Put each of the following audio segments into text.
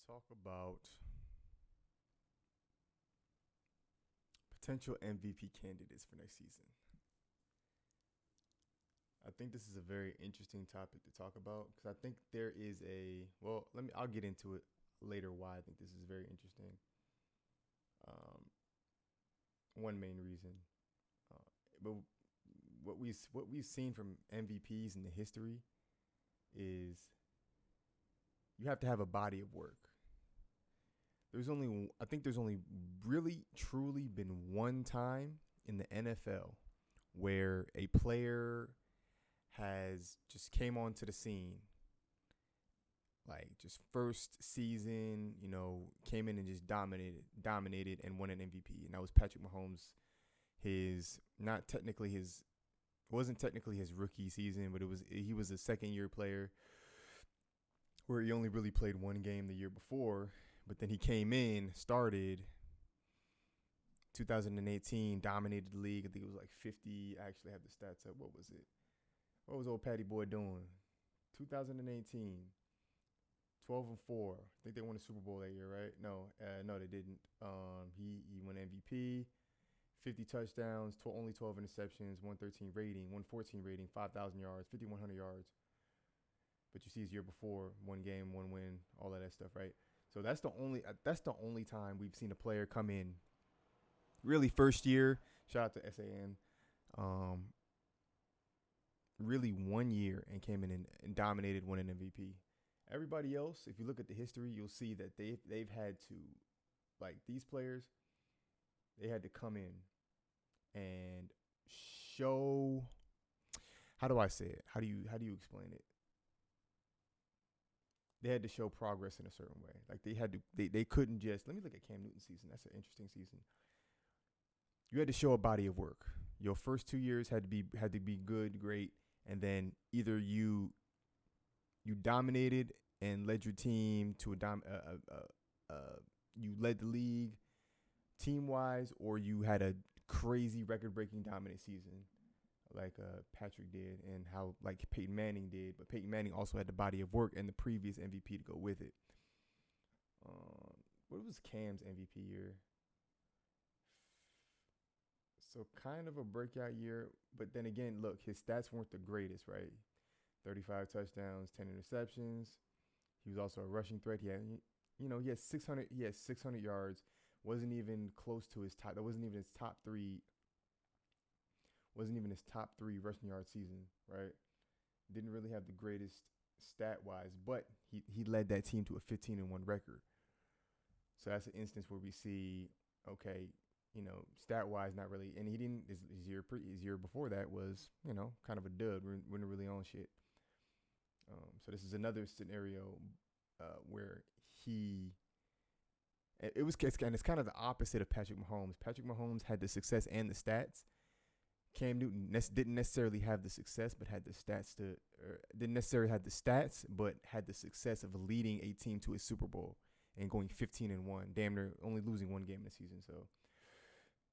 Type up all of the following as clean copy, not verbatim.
talk about potential MVP candidates for next season. I think this is a very interesting topic to talk about because I think there is I'll get into it later why I think this is very interesting. Um, One main reason, but what we've seen from MVPs in the history is you have to have a body of work. I think there's only really truly been one time in the NFL where a player has just came onto the scene, like just first season, came in and just dominated and won an MVP, and that was Patrick Mahomes. His not technically his wasn't technically his rookie season, but he was a second year player where he only really played one game the year before, but then he came in, started 2018, dominated the league. I think it was like 50. I actually have the stats up. What was it? What was old Patty Boy doing? 2018, 12 and 4. I think they won the Super Bowl that year, right? No, they didn't. He won MVP, 50 touchdowns, only 12 interceptions, 113 rating, 114 rating, 5,000 yards, 5,100 yards. But you see his year before, one game, one win, all of that stuff, right? So that's the only time we've seen a player come in. Really, first year. Shout out to SAN. Really, 1 year and came in and dominated, won an MVP. Everybody else, if you look at the history, you'll see that they've had to, like these players, they had to come in and show. How do I say it? How do you explain it? They had to show progress in a certain way. Like they couldn't just. Let me look at Cam Newton's season. That's an interesting season. You had to show a body of work. Your first 2 years had to be good, great, and then either you dominated and led your team to you led the league team wise, or you had a crazy record breaking dominant season like Patrick did, and how like Peyton Manning did. But Peyton Manning also had the body of work and the previous MVP to go with it. What was Cam's MVP year? So kind of a breakout year, but then again, look, his stats weren't the greatest, right? 35 touchdowns, 10 interceptions. He was also a rushing threat. He had 600. He had 600 yards. Wasn't even close to his top. That wasn't even his top three. Wasn't even his top three rushing yard season, right? Didn't really have the greatest stat wise, but he led that team to a 15-1 record. So that's an instance where we see, okay, stat wise, not really. And he didn't. His year before that was, kind of a dud. We're really on shit. So this is another scenario where he. It's kind of the opposite of Patrick Mahomes. Patrick Mahomes had the success and the stats. Cam Newton didn't necessarily have the success, but had the stats didn't necessarily have the stats, but had the success of leading a team to a Super Bowl and going 15-1, damn near only losing one game in the season. So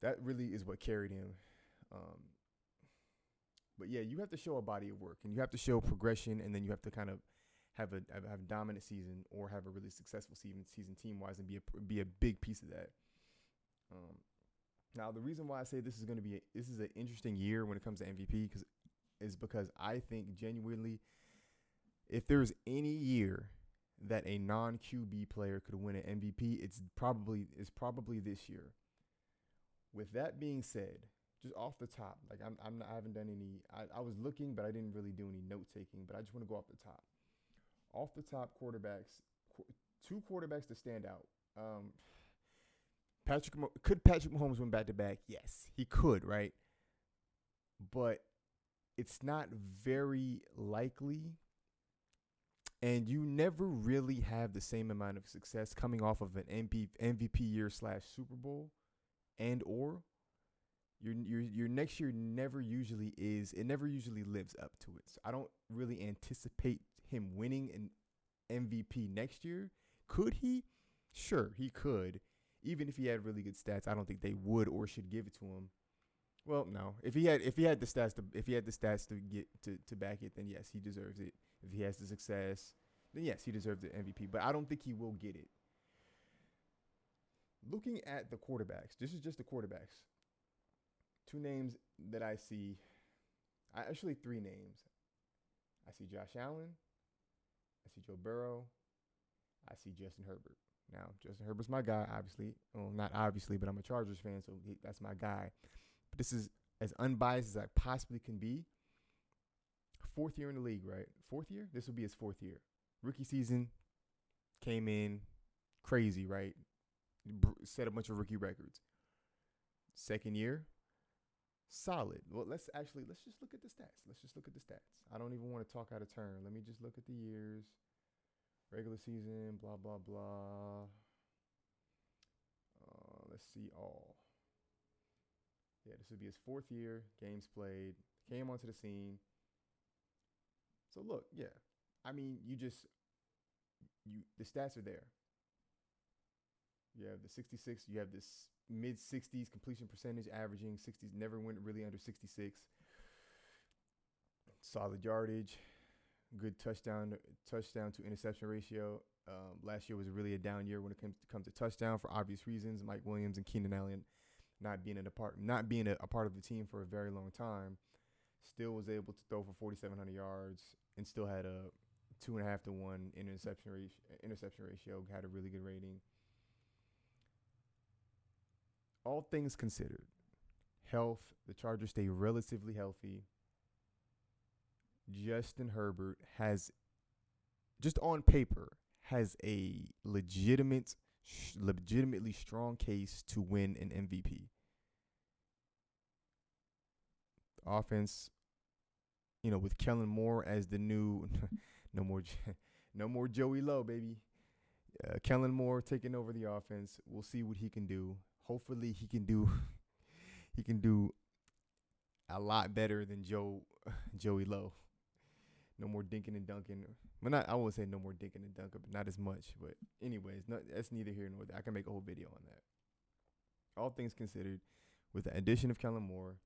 that really is what carried him. But yeah, you have to show a body of work, and you have to show progression, and then you have to kind of have a dominant season or have a really successful season team wise, and be a big piece of that. Now the reason why I say this is an interesting year when it comes to MVP is because I think genuinely, if there's any year that a non QB player could win an MVP, it's probably this year. With that being said, just off the top, like I haven't done any. I was looking, but I didn't really do any note taking. But I just want to go off the top. Off the top, quarterbacks, two quarterbacks to stand out. Could Patrick Mahomes win back to back? Yes, he could, right? But it's not very likely, and you never really have the same amount of success coming off of an MVP year / Super Bowl, and or your next year never usually is. It never usually lives up to it. So I don't really anticipate him winning an MVP next year. Could he? Sure, he could. Even if he had really good stats, I don't think they would or should give it to him. Well, no. If he had the stats to get to back it, then yes, he deserves it. If he has the success, then yes, he deserves the MVP. But I don't think he will get it. Looking at the quarterbacks, this is just the quarterbacks. Two names that I see, actually three names. I see Josh Allen, I see Joe Burrow, I see Justin Herbert. Now, Justin Herbert's my guy, obviously. Well, not obviously, but I'm a Chargers fan, so that's my guy. But this is as unbiased as I possibly can be. Fourth year in the league, right? Fourth year? This will be his fourth year. Rookie season, came in crazy, right? Set a bunch of rookie records. Second year, solid. Well, let's just look at the stats. I don't even want to talk out of turn. Let me just look at the years. Regular season, blah, blah, blah. Let's see all. Yeah, this would be his fourth year, games played, came onto the scene. So look, yeah. I mean, the stats are there. You have the 66, you have this mid 60s completion percentage, averaging 60s, never went really under 66. Solid yardage, good touchdown to interception ratio. Last year was really a down year when it comes to touchdown for obvious reasons. Mike Williams and Keenan Allen not being a part of the team for a very long time. Still was able to throw for 4,700 yards and still had a 2.5 to 1 interception ratio. Had a really good rating. All things considered, health, the Chargers stay relatively healthy. Justin Herbert just on paper, has a legitimately strong case to win an MVP. The offense, with Kellen Moore as the new, no more Joey Lowe, baby. Kellen Moore taking over the offense. We'll see what he can do. Hopefully he can do a lot better than Joey Lowe. No more dinking and dunking. Well, I won't say no more dinking and dunking, but not as much. But anyways, that's neither here nor there. I can make a whole video on that. All things considered, with the addition of Kellen Moore,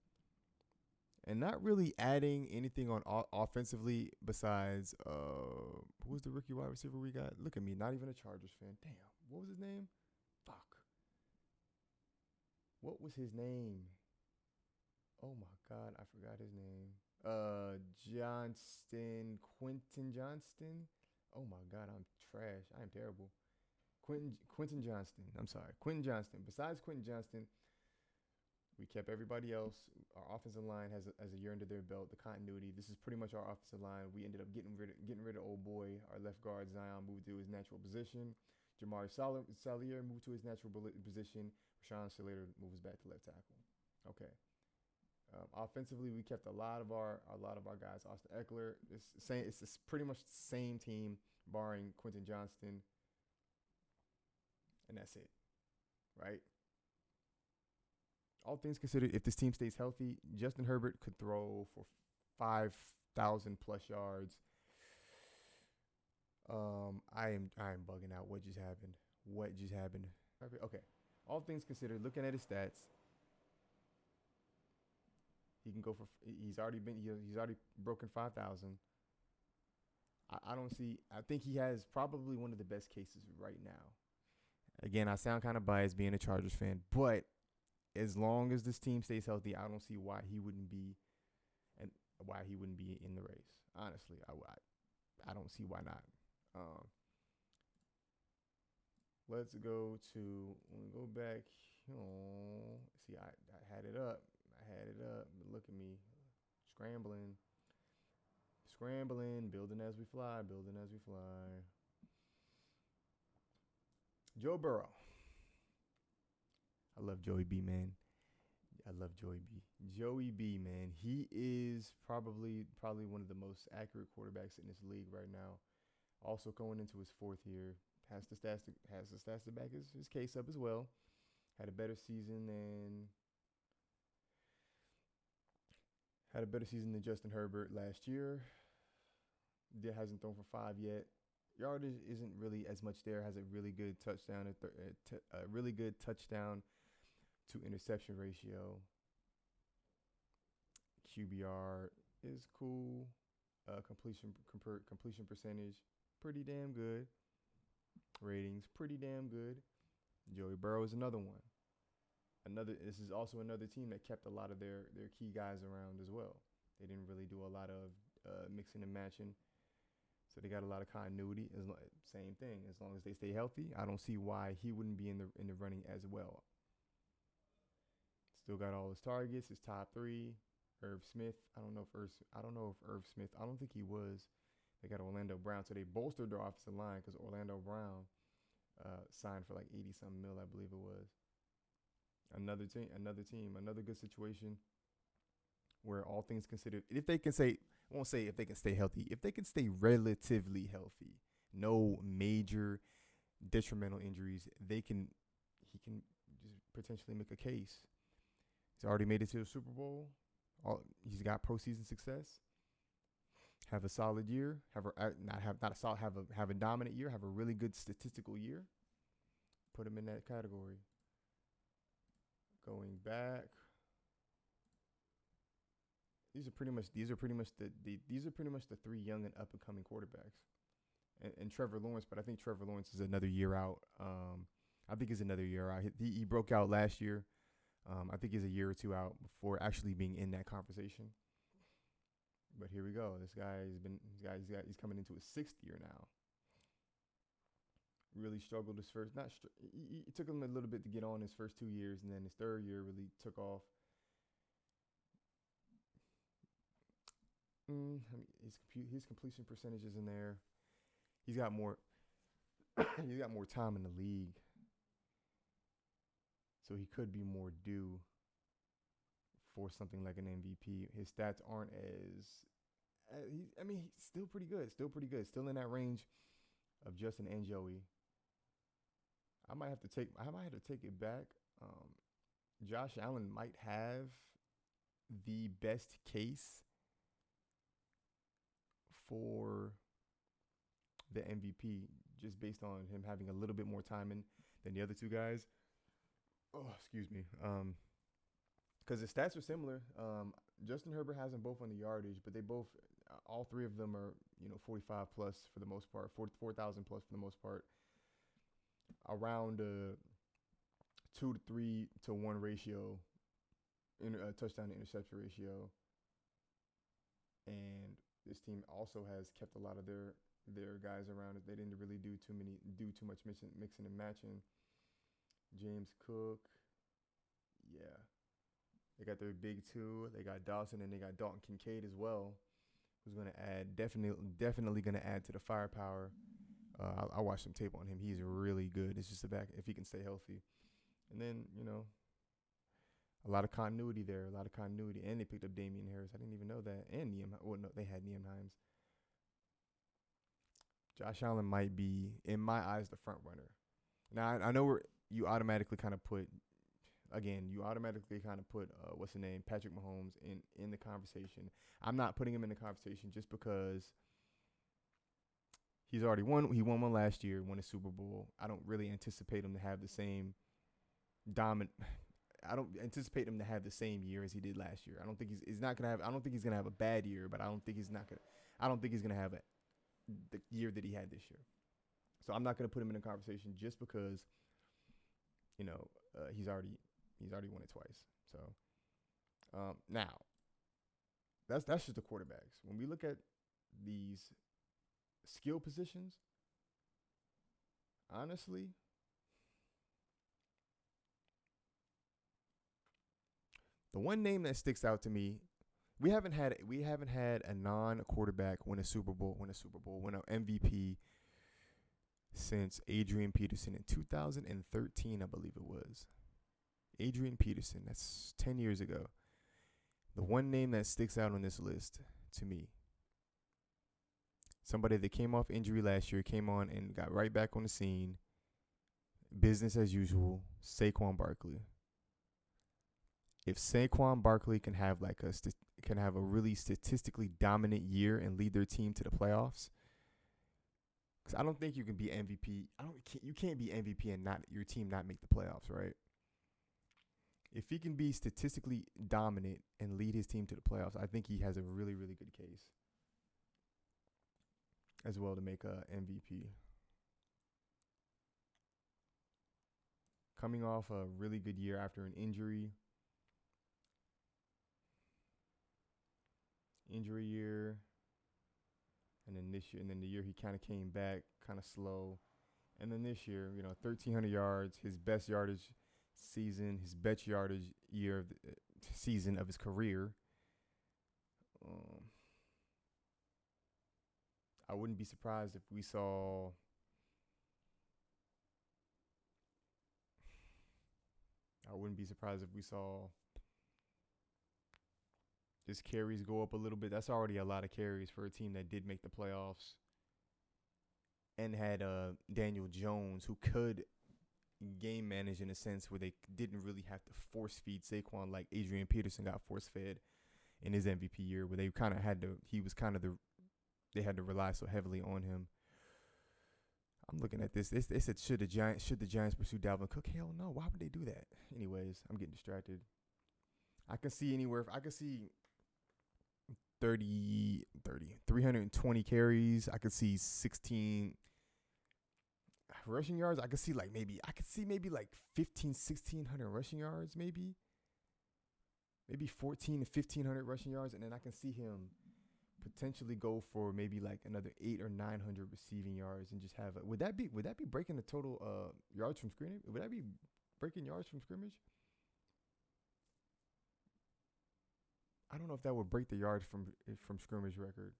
and not really adding anything on offensively besides who was the rookie wide receiver we got? Look at me, not even a Chargers fan. Damn, what was his name? Fuck. What was his name? Oh my God, I forgot his name. Quentin Johnston. Oh my God, I'm trash. I am terrible. Quentin Johnston. I'm sorry, Quentin Johnston. Besides Quentin Johnston, we kept everybody else. Our offensive line has a year under their belt. The continuity. This is pretty much our offensive line. We ended up getting rid of old boy. Our left guard Zion moved to his natural position. Jamari Sallier moved to his natural position. Rashawn Slater moves back to left tackle. Okay. Offensively, we kept a lot of our guys. Austin Eckler. It's pretty much the same team, barring Quentin Johnston, and that's it, right? All things considered, if this team stays healthy, Justin Herbert could throw for 5,000 plus yards. I am bugging out. What just happened? Okay. All things considered, looking at his stats, he can go for. He's already broken 5,000. I don't see. I think he has probably one of the best cases right now. Again, I sound kind of biased being a Chargers fan, but as long as this team stays healthy, I don't see why he wouldn't be, and why he wouldn't be in the race. Honestly, I don't see why not. Let's go back. See, I had it up. Look at me, scrambling, building as we fly. Joe Burrow. I love Joey B, man. Joey B, man. He is probably one of the most accurate quarterbacks in this league right now. Also going into his fourth year, has the stats to back his case up as well. Had a better season than Justin Herbert last year. Hasn't thrown for 5 yet. Yardage isn't really as much there. Has a really good touchdown to interception ratio. QBR is cool. Completion percentage, pretty damn good. Ratings, pretty damn good. Joey Burrow is another one. This is also another team that kept a lot of their key guys around as well. They didn't really do a lot of mixing and matching, so they got a lot of continuity. Same thing, as long as they stay healthy, I don't see why he wouldn't be in the running as well. Still got all his targets, his top three. Irv Smith, I don't know if Irv Smith, I don't think he was. They got Orlando Brown, so they bolstered their offensive line because Orlando Brown signed for like 80 something mil, I believe it was. Another team, another good situation where all things considered, if they can say, I won't say if they can stay healthy, if they can stay relatively healthy, no major detrimental injuries, he can just potentially make a case. He's already made it to the Super Bowl. He's got postseason success. Have a solid year. Have a dominant year. Have a really good statistical year. Put him in that category. Going back, these are pretty much the three young and up and coming quarterbacks, and Trevor Lawrence. But I think Trevor Lawrence is another year out. I think he's another year out. He broke out last year. I think he's a year or two out before actually being in that conversation. But here we go. This guy he's coming into his sixth year now. Really struggled his first. It took him a little bit to get on his first 2 years, and then his third year really took off. His completion percentage is in there. He's got more. He's got more time in the league, so he could be more due for something like an MVP. His stats aren't as. He's still pretty good. Still in that range of Justin and Joey. I might have to take it back. Josh Allen might have the best case for the MVP just based on him having a little bit more time than the other two guys. Oh, excuse me. Because the stats are similar. Justin Herbert has them both on the yardage, but all three of them are 45 plus for the most part, 4,000 plus for the most part. Around a 2 to 3 to 1 ratio, touchdown to interception ratio, and this team also has kept a lot of their guys around it. They didn't really do too much mixing and matching. James Cook, yeah, they got their big two. They got Dawson and they got Dalton Kincaid as well, who's going to add definitely going to add to the firepower. I watched some tape on him. He's really good. It's just if he can stay healthy. And then, a lot of continuity there, And they picked up Damian Harris. I didn't even know that. And they had Nyheim Hines. Josh Allen might be, in my eyes, the front runner. Now, I know you automatically kind of put what's the name, Patrick Mahomes in the conversation. I'm not putting him in the conversation just because he's already won. He won one last year, won a Super Bowl. I don't really anticipate him to have the same I don't anticipate him to have the same year as he did last year. I don't think he's gonna have a bad year, but I don't think he's gonna have the year that he had this year. So I'm not gonna put him in the conversation just because, he's already won it twice. So now that's just the quarterbacks. When we look at these skill positions, honestly, the one name that sticks out to me, we haven't had a non-quarterback win a Super Bowl, win an MVP since Adrian Peterson in 2013, I believe it was. Adrian Peterson, that's 10 years ago. The one name that sticks out on this list to me, somebody that came off injury last year, came on and got right back on the scene, business as usual, Saquon Barkley. If Saquon Barkley can have a really statistically dominant year and lead their team to the playoffs, because I don't think you can be MVP. You can't be MVP and not your team not make the playoffs, right? If he can be statistically dominant and lead his team to the playoffs, I think he has a really, really good case as well to make a MVP. coming off a really good year after an injury year, and then this year, and then the year he kind of came back, kind of slow, and then this year, 1,300 yards, his best yardage season, his best yardage year of the season of his career. Um, I wouldn't be surprised if we saw. I wouldn't be surprised if we saw his carries go up a little bit. That's already a lot of carries for a team that did make the playoffs and had Daniel Jones, who could game manage in a sense where they didn't really have to force feed Saquon like Adrian Peterson got force fed in his MVP year, where they kind of had to. He was kind of they had to rely so heavily on him. I'm looking at this. They said should the Giants pursue Dalvin Cook? Hell no. Why would they do that? Anyways, I'm getting distracted. I can see 320 carries. I could see 16 rushing yards. I could see maybe 1,600 rushing yards, maybe 14 to 1,500 rushing yards, and then I can see him potentially go for maybe like another 800 or 900 receiving yards and just have would that be breaking the total yards from scrimmage? Would that be breaking yards from scrimmage? I don't know if that would break the yards from scrimmage record.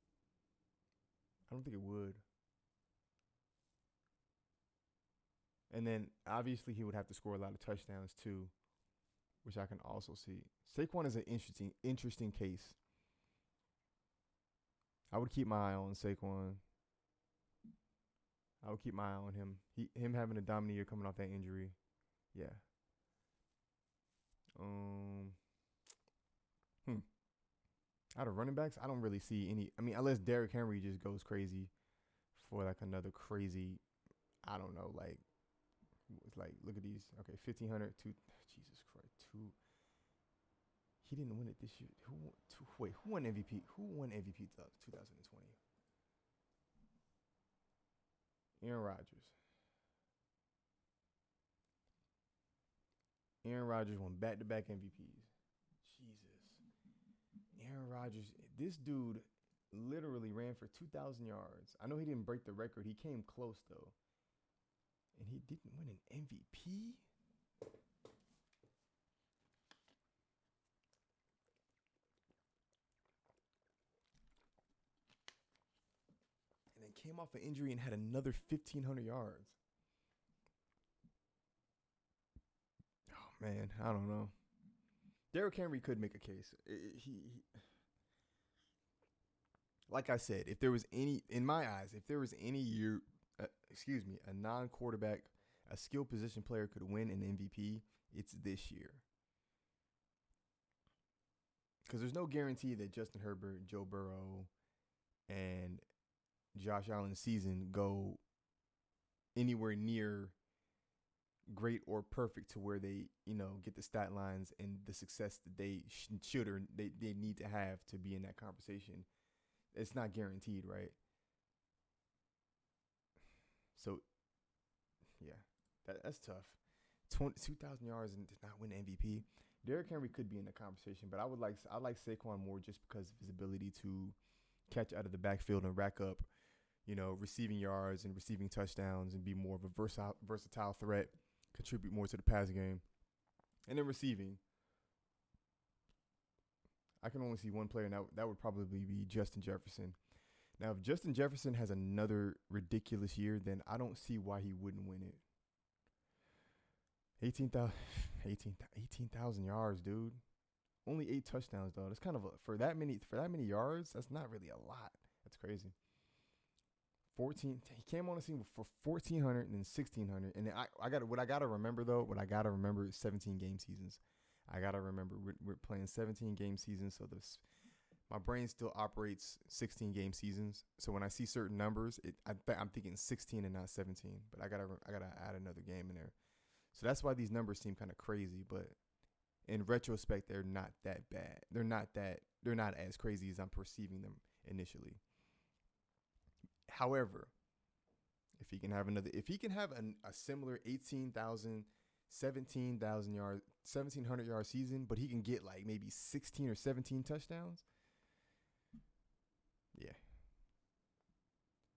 I don't think it would. And then obviously he would have to score a lot of touchdowns too, which I can also see. Saquon is an interesting case. I would keep my eye on Saquon. I would keep my eye on him. Him having a dominant year coming off that injury. Yeah. Out of running backs, I don't really see any. I mean, unless Derrick Henry just goes crazy for like another crazy, I don't know, look at these. Okay, 1,500, Jesus Christ, He didn't win it this year. Who won MVP? Who won MVP 2020? Aaron Rodgers. Aaron Rodgers won back-to-back MVPs. Jesus. Aaron Rodgers, this dude literally ran for 2,000 yards. I know he didn't break the record. He came close, though. And he didn't win an MVP? And then came off an injury and had another 1,500 yards. Oh, man, I don't know. Derrick Henry could make a case. Like I said, if there was any, in my eyes, if there was any year, a non-quarterback, a skill position player could win an MVP, it's this year. Because there's no guarantee that Justin Herbert, Joe Burrow, and Josh Allen's season go anywhere near great or perfect to where they, get the stat lines and the success that they should or they need to have to be in that conversation. It's not guaranteed, right? So, yeah, that's tough. 2,000 yards and did not win MVP. Derrick Henry could be in the conversation, but I like Saquon more just because of his ability to catch out of the backfield and rack up, receiving yards and receiving touchdowns and be more of a versatile threat, contribute more to the passing game. And then receiving, I can only see one player, and that would probably be Justin Jefferson. Now, if Justin Jefferson has another ridiculous year, then I don't see why he wouldn't win it. 18,000 yards, dude. Only 8 touchdowns, though. That's kind of for that many yards. That's not really a lot. That's crazy. 14. He came on the scene for 1,400 and then 1,600. And then what I gotta remember is 17 game seasons. I gotta remember we're playing 17 game seasons, so my brain still operates 16 game seasons. So when I see certain numbers, I'm thinking 16 and not 17. But I gotta add another game in there. So that's why these numbers seem kind of crazy. But in retrospect, they're not that bad. They're not as crazy as I'm perceiving them initially. However, if he can have a similar 18,000 17,000 yards, 1,700 yard season, but he can get like maybe 16 or 17 touchdowns. Yeah,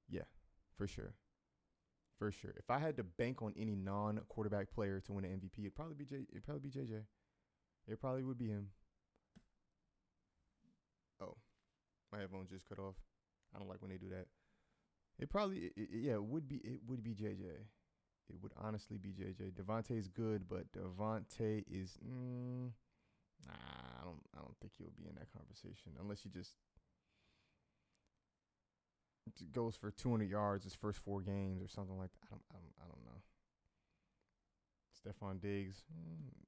yeah, for sure, for sure. If I had to bank on any non-quarterback player to win an MVP, it'd probably be JJ. It probably would be him. Oh, my headphones just cut off. I don't like when they do that. It probably, yeah, it would be JJ. It would honestly be JJ. Devontae is good, but Devontae is, nah, I don't think he'll be in that conversation unless he just goes for 200 yards his first 4 games or something like that. I don't know. Stephon Diggs,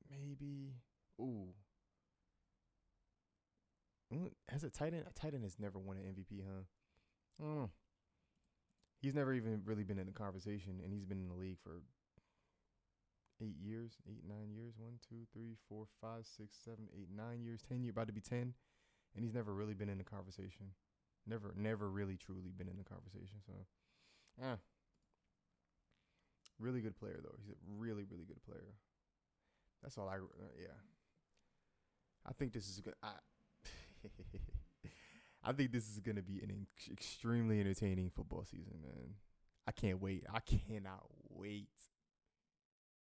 maybe. Ooh, has a tight end? A tight end has never won an MVP, huh? Mm. He's never even really been in the conversation, and he's been in the league for 8 years, 8, 9 years. 1, 2, 3, 4, 5, 6, 7, 8, 9 years, 10 years, about to be 10, and he's never really been in the conversation. Never really truly been in the conversation. So, yeah, really good player though. He's a really good player. That's all yeah. I think this is good. I think this is gonna be an extremely entertaining football season, man. I can't wait. I cannot wait.